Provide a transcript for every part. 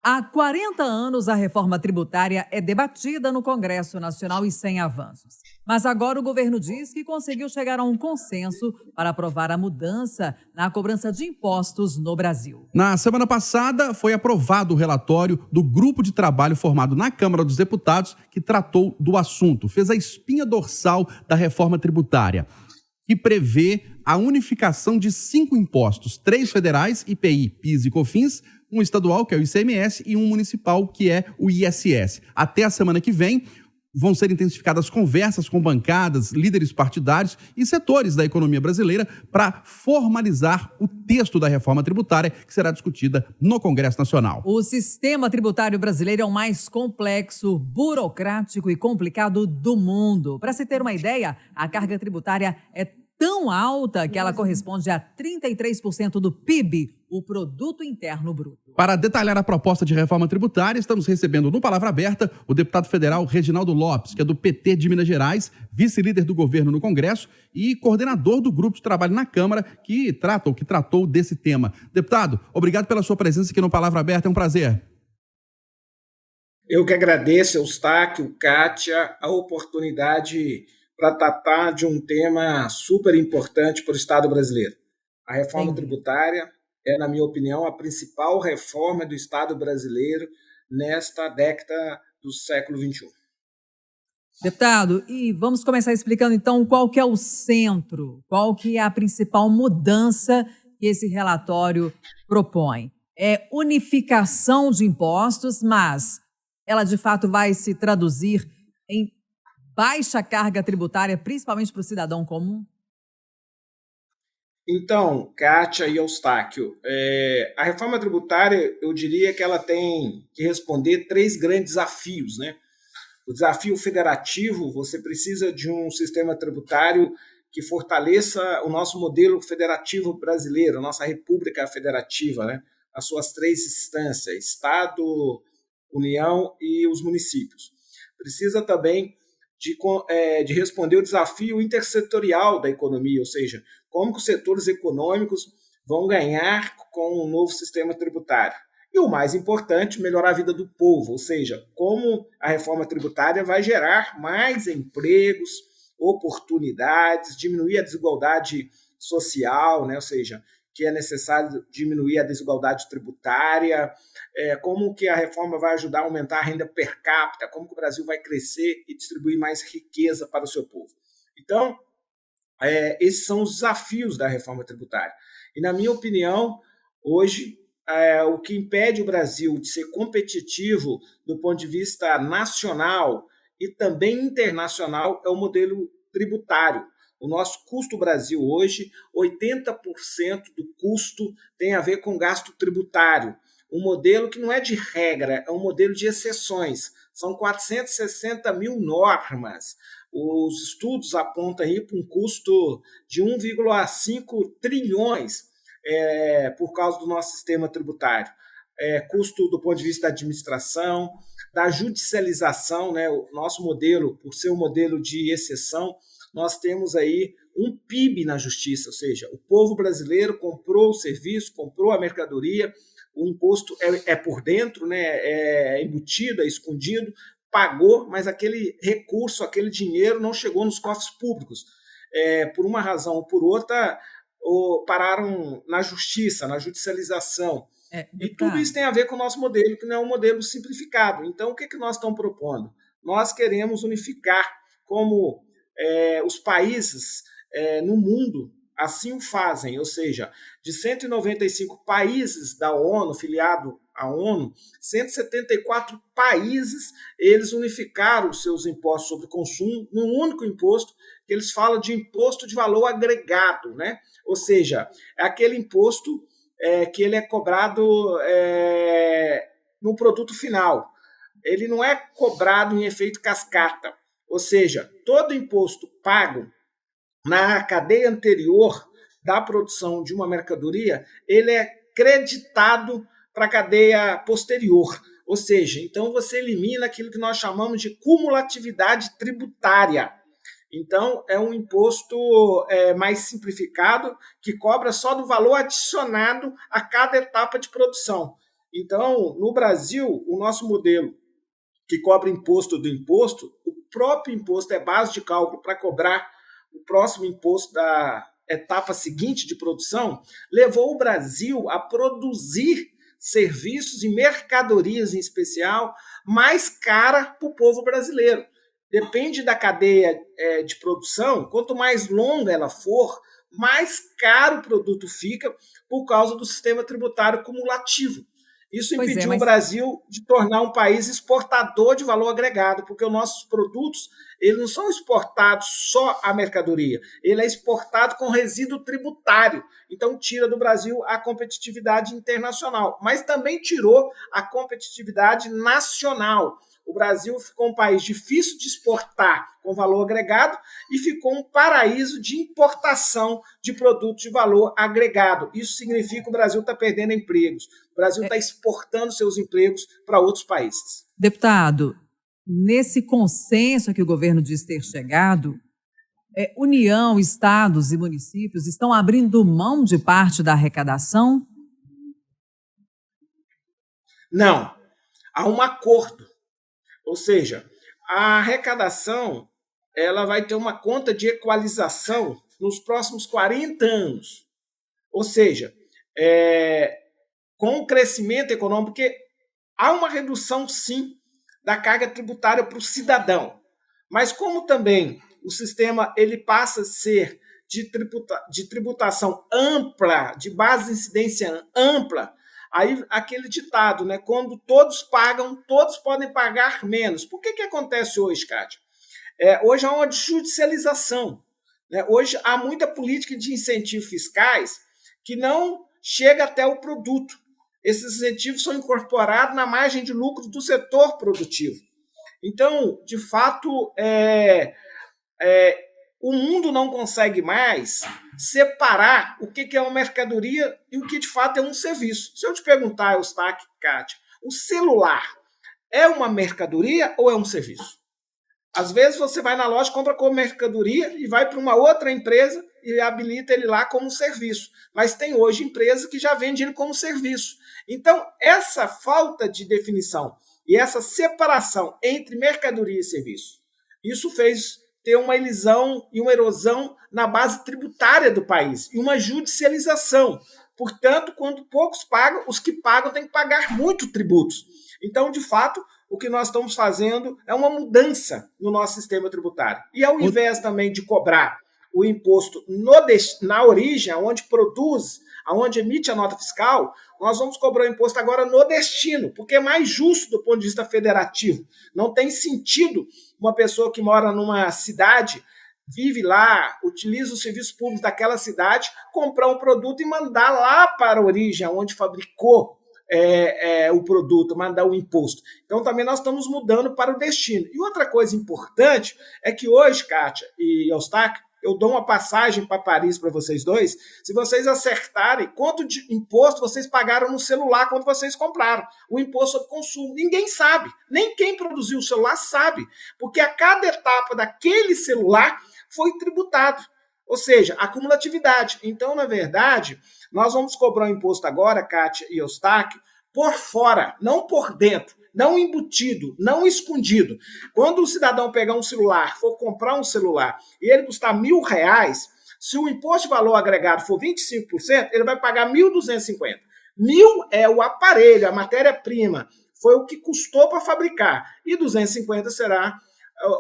Há 40 anos, a reforma tributária é debatida no Congresso Nacional e sem avanços. Mas agora o governo diz que conseguiu chegar a um consenso para aprovar a mudança na cobrança de impostos no Brasil. Na semana passada, foi aprovado o relatório do grupo de trabalho formado na Câmara dos Deputados que tratou do assunto, fez a espinha dorsal da reforma tributária, que prevê a unificação de 5 impostos, 3 federais, IPI, PIS e COFINS, um estadual, que é o ICMS, e um municipal, que é o ISS. Até a semana que vem, vão ser intensificadas conversas com bancadas, líderes partidários e setores da economia brasileira para formalizar o texto da reforma tributária que será discutida no Congresso Nacional. O sistema tributário brasileiro é o mais complexo, burocrático e complicado do mundo. Para se ter uma ideia, a carga tributária é tão alta que ela corresponde a 33% do PIB, o Produto Interno Bruto. Para detalhar a proposta de reforma tributária, estamos recebendo no Palavra Aberta o deputado federal Reginaldo Lopes, que é do PT de Minas Gerais, vice-líder do governo no Congresso e coordenador do grupo de trabalho na Câmara que tratou desse tema. Deputado, obrigado pela sua presença aqui no Palavra Aberta, é um prazer. Eu que agradeço, Eustáquio, Kátia, a oportunidade para tratar de um tema super importante para o Estado brasileiro. A reforma tributária é, na minha opinião, a principal reforma do Estado brasileiro nesta década do século XXI. Deputado, e vamos começar explicando então qual que é o centro, qual que é a principal mudança que esse relatório propõe. É unificação de impostos, mas ela de fato vai se traduzir em baixa carga tributária, principalmente para o cidadão comum? Então, Kátia e Eustáquio, a reforma tributária, eu diria que ela tem que responder 3 grandes desafios, né? O desafio federativo, você precisa de um sistema tributário que fortaleça o nosso modelo federativo brasileiro, a nossa república federativa, né? As suas 3 instâncias, Estado, União e os municípios. Precisa também de responder o desafio intersetorial da economia, ou seja, como que os setores econômicos vão ganhar com o novo sistema tributário. E o mais importante, melhorar a vida do povo, ou seja, como a reforma tributária vai gerar mais empregos, oportunidades, diminuir a desigualdade social, né? Ou seja, que é necessário diminuir a desigualdade tributária, como que a reforma vai ajudar a aumentar a renda per capita, como que o Brasil vai crescer e distribuir mais riqueza para o seu povo. Então, esses são os desafios da reforma tributária. E, na minha opinião, hoje, o que impede o Brasil de ser competitivo do ponto de vista nacional e também internacional é o modelo tributário. O nosso custo Brasil hoje, 80% do custo tem a ver com gasto tributário. Um modelo que não é de regra, é um modelo de exceções. São 460 mil normas. Os estudos apontam aí para um custo de 1,5 trilhões por causa do nosso sistema tributário. Custo do ponto de vista da administração, da judicialização, né? O nosso modelo, por ser um modelo de exceção, nós temos aí um PIB na justiça, ou seja, o povo brasileiro comprou o serviço, comprou a mercadoria, o imposto é por dentro, né? É embutido, é escondido, pagou, mas aquele recurso, aquele dinheiro não chegou nos cofres públicos. Por uma razão ou por outra, pararam na justiça, na judicialização. E tudo isso tem a ver com o nosso modelo, que não é um modelo simplificado. Então, o que nós estamos propondo? Nós queremos unificar como os países no mundo assim o fazem, ou seja, de 195 países da ONU, filiado à ONU, 174 países, eles unificaram os seus impostos sobre consumo num único imposto, que eles falam de imposto de valor agregado, né? Ou seja, é aquele imposto que ele é cobrado no produto final. Ele não é cobrado em efeito cascata, ou seja, todo imposto pago na cadeia anterior da produção de uma mercadoria, ele é creditado para a cadeia posterior. Ou seja, então você elimina aquilo que nós chamamos de cumulatividade tributária. Então, é um imposto mais simplificado, que cobra só do valor adicionado a cada etapa de produção. Então, no Brasil, o nosso modelo que cobra imposto do imposto, o próprio imposto é base de cálculo para cobrar o próximo imposto da etapa seguinte de produção, levou o Brasil a produzir serviços e mercadorias, em especial, mais cara para o povo brasileiro. Depende da cadeia de produção, quanto mais longa ela for, mais caro o produto fica por causa do sistema tributário cumulativo. Isso impediu o Brasil de tornar um país exportador de valor agregado, porque os nossos produtos eles não são exportados só a mercadoria, ele é exportado com resíduo tributário. Então, tira do Brasil a competitividade internacional, mas também tirou a competitividade nacional. O Brasil ficou um país difícil de exportar com valor agregado e ficou um paraíso de importação de produtos de valor agregado. Isso significa que o Brasil está perdendo empregos. O Brasil está exportando seus empregos para outros países. Deputado, nesse consenso que o governo diz ter chegado, União, estados e municípios estão abrindo mão de parte da arrecadação? Não. Há um acordo. Ou seja, a arrecadação ela vai ter uma conta de equalização nos próximos 40 anos. Ou seja, com o crescimento econômico, porque há uma redução, sim, da carga tributária para o cidadão. Mas como também o sistema ele passa a ser de tributação ampla, de base de incidência ampla, aí aquele ditado, né? Quando todos pagam, todos podem pagar menos. Por que acontece hoje, Kátia? Hoje há uma judicialização. Né? Hoje há muita política de incentivos fiscais que não chega até o produto. Esses incentivos são incorporados na margem de lucro do setor produtivo. Então, de fato, o mundo não consegue mais separar o que é uma mercadoria e o que de fato é um serviço. Se eu te perguntar, Eustáquio, Kátia, o celular é uma mercadoria ou é um serviço? Às vezes você vai na loja, compra como mercadoria e vai para uma outra empresa e habilita ele lá como serviço. Mas tem hoje empresa que já vende ele como serviço. Então, essa falta de definição e essa separação entre mercadoria e serviço, isso fez ter uma elisão e uma erosão na base tributária do país e uma judicialização. Portanto, quando poucos pagam, os que pagam têm que pagar muito tributos. Então, de fato, o que nós estamos fazendo é uma mudança no nosso sistema tributário. E ao invés também de cobrar o imposto na origem, onde produz, onde emite a nota fiscal, nós vamos cobrar o imposto agora no destino, porque é mais justo do ponto de vista federativo. Não tem sentido uma pessoa que mora numa cidade, vive lá, utiliza os serviços públicos daquela cidade, comprar um produto e mandar lá para a origem, onde fabricou o produto, mandar o imposto. Então, também nós estamos mudando para o destino. E outra coisa importante é que hoje, Kátia e Eustáquio, eu dou uma passagem para Paris para vocês dois, se vocês acertarem quanto de imposto vocês pagaram no celular quando vocês compraram, o imposto sobre consumo. Ninguém sabe, nem quem produziu o celular sabe, porque a cada etapa daquele celular foi tributado. Ou seja, acumulatividade. Então, na verdade, nós vamos cobrar um imposto agora, Kátia e Eustáquio, por fora, não por dentro, não embutido, não escondido. Quando o cidadão pegar um celular, for comprar um celular, e ele custar R$1.000, se o imposto de valor agregado for 25%, ele vai pagar 1.250. 1.000 é o aparelho, a matéria-prima, foi o que custou para fabricar, e 250 será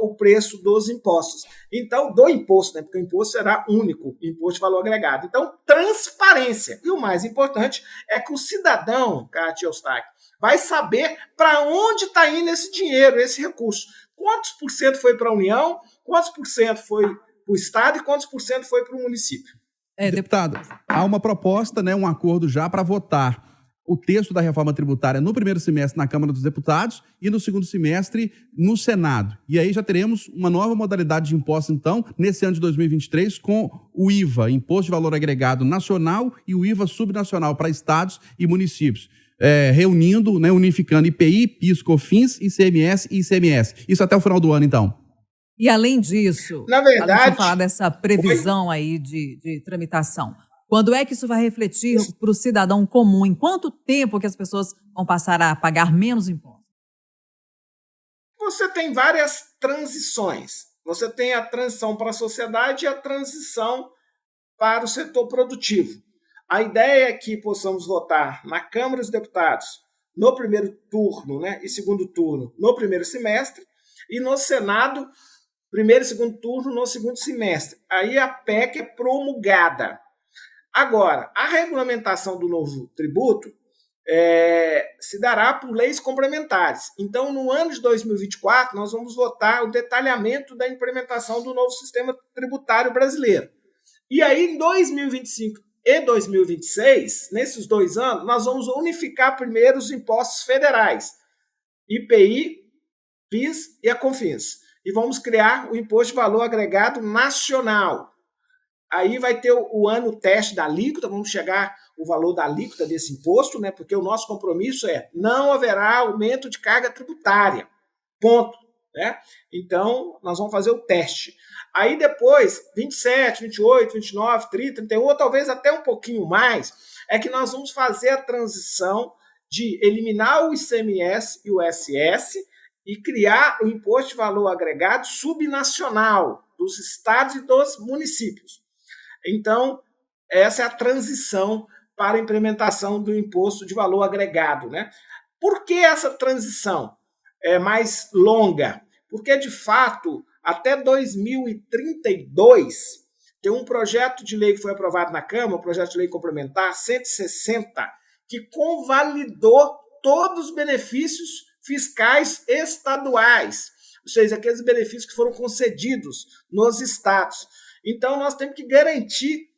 o preço dos impostos. Então, do imposto, né? Porque o imposto será único, imposto de valor agregado. Então, transparência. E o mais importante é que o cidadão, Kátia e Eustáquio, vai saber para onde está indo esse dinheiro, esse recurso. Quantos por cento foi para a União, quantos por cento foi para o Estado e quantos por cento foi para o município. Deputado, há uma proposta, né, um acordo já para votar o texto da reforma tributária no primeiro semestre na Câmara dos Deputados e no segundo semestre no Senado. E aí já teremos uma nova modalidade de imposto, então, nesse ano de 2023, com o IVA, Imposto de Valor Agregado Nacional, e o IVA subnacional para estados e municípios, reunindo, né, unificando IPI, PIS, COFINS, ICMS e ICMS. Isso até o final do ano, então. E além disso, na verdade, falar dessa previsão aí de tramitação, Quando é que isso vai refletir para o cidadão comum? Em quanto tempo que as pessoas vão passar a pagar menos impostos? Você tem várias transições. Você tem a transição para a sociedade e a transição para o setor produtivo. A ideia é que possamos votar na Câmara dos Deputados no primeiro turno, né, e segundo turno no primeiro semestre, e no Senado, primeiro e segundo turno no segundo semestre. Aí a PEC é promulgada. Agora, a regulamentação do novo tributo se dará por leis complementares. Então, no ano de 2024, nós vamos votar o detalhamento da implementação do novo sistema tributário brasileiro. E aí, em 2025 e 2026, nesses 2 anos, nós vamos unificar primeiro os impostos federais, IPI, PIS e a CONFINS. E vamos criar o Imposto de Valor Agregado Nacional. Aí vai ter o ano teste da alíquota, vamos chegar o valor da alíquota desse imposto, né? Porque o nosso compromisso é não haverá aumento de carga tributária. Ponto. Né? Então, nós vamos fazer o teste. Aí depois, 27, 28, 29, 30, 31, ou talvez até um pouquinho mais, é que nós vamos fazer a transição de eliminar o ICMS e o SS e criar o Imposto de Valor Agregado subnacional dos estados e dos municípios. Então, essa é a transição para a implementação do Imposto de Valor Agregado. Né? Por que essa transição é mais longa? Porque, de fato, até 2032, tem um projeto de lei que foi aprovado na Câmara, um projeto de lei complementar 160, que convalidou todos os benefícios fiscais estaduais, ou seja, aqueles benefícios que foram concedidos nos estados. Então, nós temos que garantir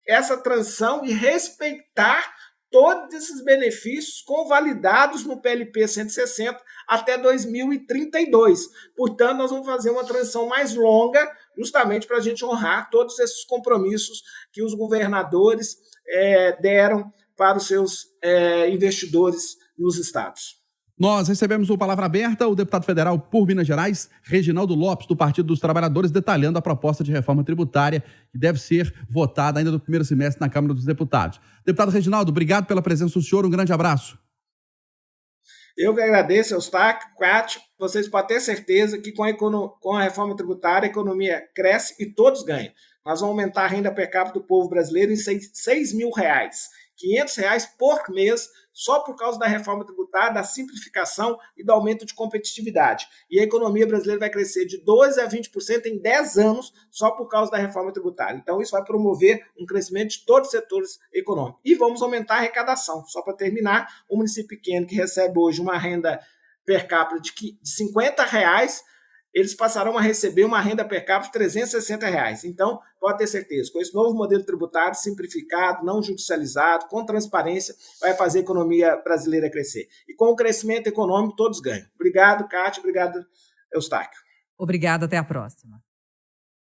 essa transição e respeitar todos esses benefícios convalidados no PLP 160 até 2032. Portanto, nós vamos fazer uma transição mais longa, justamente para a gente honrar todos esses compromissos que os governadores deram para os seus investidores nos estados. Nós recebemos o Palavra Aberta, o deputado federal por Minas Gerais, Reginaldo Lopes, do Partido dos Trabalhadores, detalhando a proposta de reforma tributária que deve ser votada ainda no primeiro semestre na Câmara dos Deputados. Deputado Reginaldo, obrigado pela presença do senhor, um grande abraço. Eu que agradeço, Eustáquio, Cátia, vocês podem ter certeza que com a reforma tributária a economia cresce e todos ganham. Nós vamos aumentar a renda per capita do povo brasileiro em R$6 mil, R$500 por mês, só por causa da reforma tributária, da simplificação e do aumento de competitividade. E a economia brasileira vai crescer de 12% a 20% em 10 anos, só por causa da reforma tributária. Então, isso vai promover um crescimento de todos os setores econômicos. E vamos aumentar a arrecadação. Só para terminar, um município pequeno que recebe hoje uma renda per capita de R$50, eles passarão a receber uma renda per capita de R$360. Então, pode ter certeza, com esse novo modelo tributário simplificado, não judicializado, com transparência, vai fazer a economia brasileira crescer. E com o crescimento econômico, todos ganham. Obrigado, Cátia. Obrigado, Eustáquio. Obrigada, até a próxima.